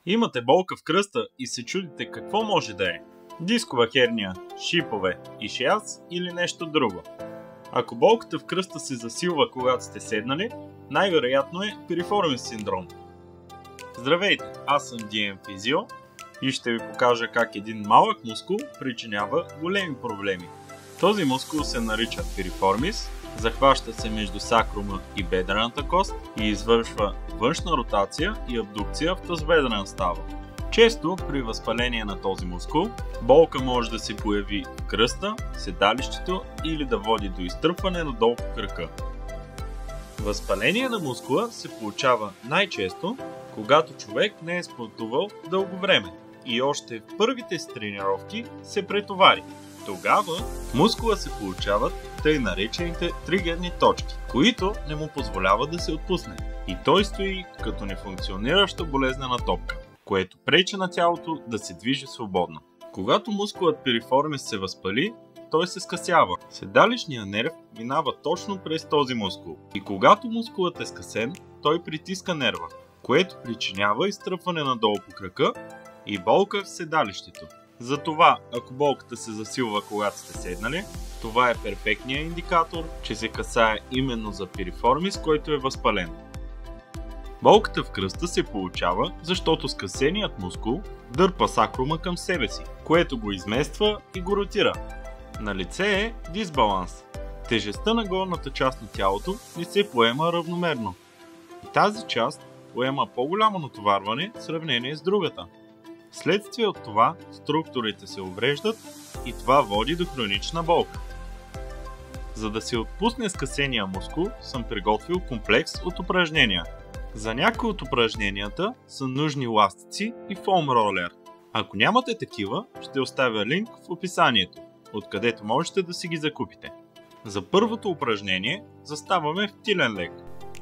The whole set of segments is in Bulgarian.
Имате болка в кръста и се чудите какво може да е. Дискова херния, шипове, ишиаз или нещо друго. Ако болката в кръста се засилва когато сте седнали, най-вероятно е пириформис синдром. Здравейте, аз съм DM Физио и ще ви покажа как един малък мускул причинява големи проблеми. Този мускул се нарича пириформис, захваща се между сакрума и бедрената кост и извършва външна ротация и абдукция в тазбедрен става. Често при възпаление на този мускул, болка може да се появи в кръста, седалището или да води до изтръпване надолу по кръка. Възпаление на мускула се получава най-често, когато човек не е спортувал дълго време и още в първите си тренировки се претовари. Тогава в мускула се получават тъй наречените тригерни точки, които не му позволяват да се отпусне. И той стои като нефункционираща болезнена топка, което пречи на тялото да се движи свободно. Когато мускулът пириформис се възпали, той се скъсява. Седалищният нерв минава точно през този мускул. И когато мускулът е скъсен, той притиска нерва, което причинява изтръпване надолу по крака и болка в седалището. Затова, ако болката се засилва когато сте седнали, това е перфектният индикатор, че се касае именно за пириформис, който е възпален. Болката в кръста се получава, защото скъсеният мускул дърпа сакрума към себе си, което го измества и го ротира. Налице е дисбаланс. Тежестта на горната част на тялото не се поема равномерно. И тази част поема по-голямо натоварване в сравнение с другата. Вследствие от това структурите се увреждат и това води до хронична болка. За да се отпусне скъсения мускул, съм приготвил комплекс от упражнения. За някои от упражненията са нужни ластици и фоам ролер. Ако нямате такива, ще оставя линк в описанието, откъдето можете да си ги закупите. За първото упражнение заставаме в тилен лег.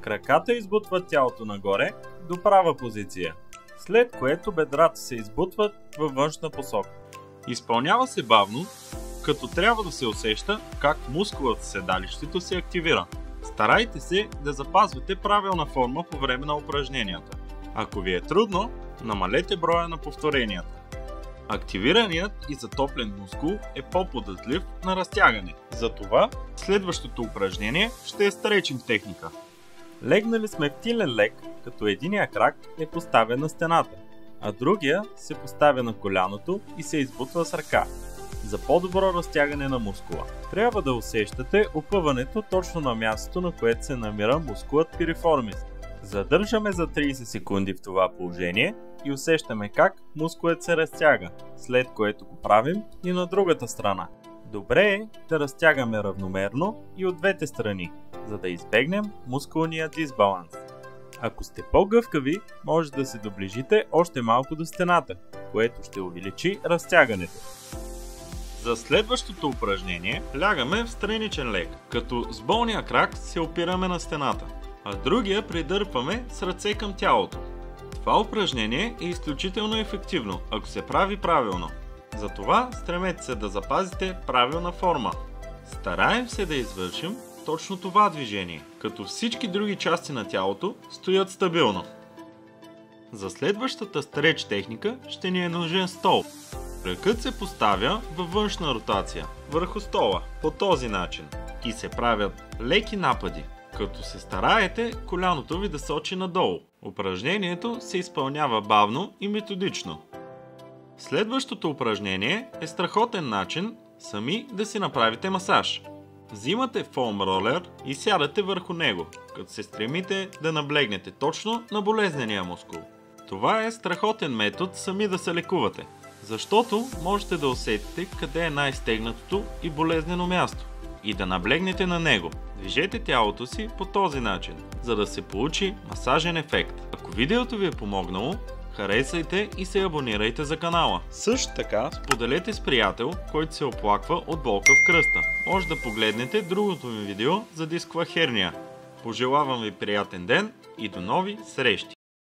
Краката избутват тялото нагоре до права позиция, след което бедрата се избутват във външна посока. Изпълнява се бавно, като трябва да се усеща как мускулът в седалището се активира. Старайте се да запазвате правилна форма по време на упражненията. Ако ви е трудно, намалете броя на повторенията. Активираният и затоплен мускул е по-податлив на разтягане. Затова следващото упражнение ще е стретчинг техника. Легнали сме в тилен лег, като единия крак е поставен на стената, а другия се поставя на коляното и се избутва с ръка. За по-добро разтягане на мускула, трябва да усещате опъването точно на мястото, на което се намира мускулът пириформис. Задържаме за 30 секунди в това положение и усещаме как мускулът се разтяга, след което го правим и на другата страна. Добре е да разтягаме равномерно и от двете страни, за да избегнем мускулния дисбаланс. Ако сте по-гъвкави, може да се доближите още малко до стената, което ще увеличи разтягането. За следващото упражнение лягаме в страничен лег, като с болния крак се опираме на стената, а другия придърпваме с ръце към тялото. Това упражнение е изключително ефективно, ако се прави правилно. Затова стремете се да запазите правилна форма. Стараем се да извършим точно това движение, като всички други части на тялото стоят стабилно. За следващата стреч техника ще ни е нужен стол. Ръкът се поставя във външна ротация върху стола по този начин и се правят леки напъди, като се стараете коляното ви да сочи надолу. Упражнението се изпълнява бавно и методично. Следващото упражнение е страхотен начин сами да си направите масаж. Взимате фоам ролер и сядате върху него, като се стремите да наблегнете точно на болезнения мускул. Това е страхотен метод сами да се лекувате, защото можете да усетите къде е най-стегнатото и болезнено място и да наблегнете на него. Движете тялото си по този начин, за да се получи масажен ефект. Ако видеото ви е помогнало, харесайте и се абонирайте за канала. Също така споделете с приятел, който се оплаква от болка в кръста. Може да погледнете другото ми видео за дискова херния. Пожелавам ви приятен ден и до нови срещи!